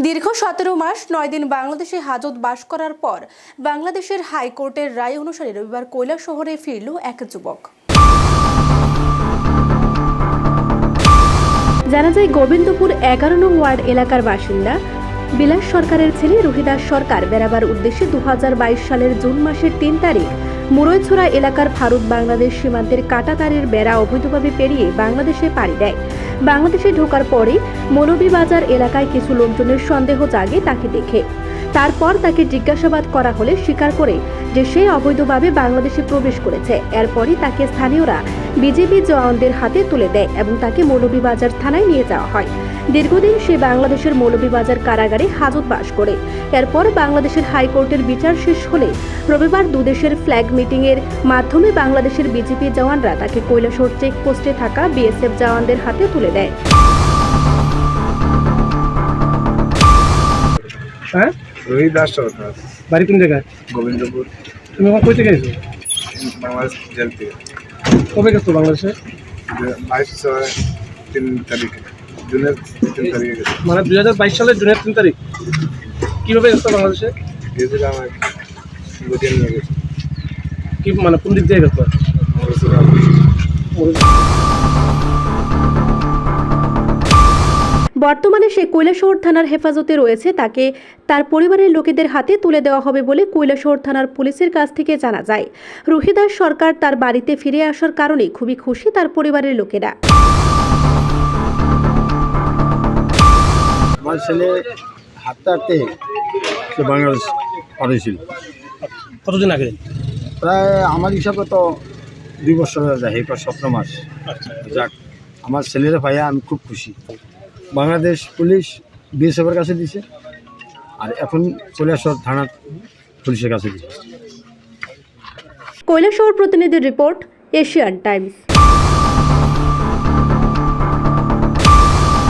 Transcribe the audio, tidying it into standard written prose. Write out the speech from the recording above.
দীর্ঘ 17 মাস 9 দিন বাংলাদেশে হাজত বাস করার পর বাংলাদেশের হাইকোর্টের রায় অনুসারে রবিবার কৈলাসহরে ফিরল এক যুবক। জানা যায় গোবিন্দপুর 11 নং ওয়ার্ড এলাকার বাসিন্দা বিলাস সরকারের ছেলে রুহিদাস সরকার বেড়াবার উদ্দেশ্যে 2022 সালের জুন মাসের 3 তারিখ মুরৈছড়া এলাকার ভারত বাংলাদেশ সীমান্তের কাঁটাতারের বেড়া অবৈধভাবে পেরিয়ে বাংলাদেশে পাড়ি দেয়। বাংলাদেশে ঢোকার পরে মৌলভীবাজার এলাকায় কিছু লোকজনের সন্দেহ জাগে তাকে দেখে। তারপর তাকে জিজ্ঞাসাবাদ করা হলে স্বীকার করে যে সে অবৈধভাবে বাংলাদেশে প্রবেশ করেছে। এরপরই তাকে স্থানীয়রা বিজেপি জওয়ানদের হাতে তুলে দেয় এবং তাকে মৌলভীবাজার থানায় নিয়ে যাওয়া হয়। দীর্ঘদিন সে বাংলাদেশের মৌলভীবাজার কারাগারে হাজত বাস করে। এরপর বাংলাদেশের হাইকোর্টের বিচার শেষ হলে রবিবার দুদেশের ফ্ল্যাগ মিটিংয়ের মাধ্যমে বাংলাদেশের বিজেপি জওয়ানরা তাকে কৈলাসহর চেকপোস্টে থাকা বিএসএফ জওয়ানদের হাতে তুলে দেয়। হ্যাঁ, রুহিদাস সরকার, বাড়ি কোন জায়গায়? গোবিন্দপুর। তুমি আমার কই থেকে এসো? বাংলাদেশ জেল থেকে। কবে গেছো বাংলাদেশে? 22/3 তারিখে, জুনের 3 তারিখে গেছে। মানে 2022 সালের জুনের 3 তারিখ। কিভাবে গেছো বাংলাদেশে? গেছিলাম এক গোটিয়ে নিয়ে গেছি। কি মানে কোন দিক দিয়ে গেছো? বর্তমানে সে কৈলাসহর থানার হেফাজতে রয়েছে। তাকে তার পরিবারের লোকেদের হাতে তুলে দেওয়া হবে বলে কৈলাসহর থানার পুলিশের কাছ থেকে জানা যায়। রুহিদাস সরকার তার বাড়িতে ফিরে আসার কারণে খুবই খুশি তার পরিবারের লোকেরা। আমার ছেলে হাঁটতে হাঁটতে সে বাংলাদেশ পাঠিয়েছিল। কতদিন আগে? প্রায় আমার হিসাবে তো 2 বছর হয়ে যায়, এরপর 17 মাস। যাক, আমার ছেলেরা ভাইয়া আমি খুব খুশি। বাংলাদেশ পুলিশ বিএসএফের কাছে দিছে, আর এখন কৈলাসহর থানার পুলিশের কাছে দিছে। কৈলাসহর প্রতিনিধির রিপোর্ট, এশিয়ান টাইমস।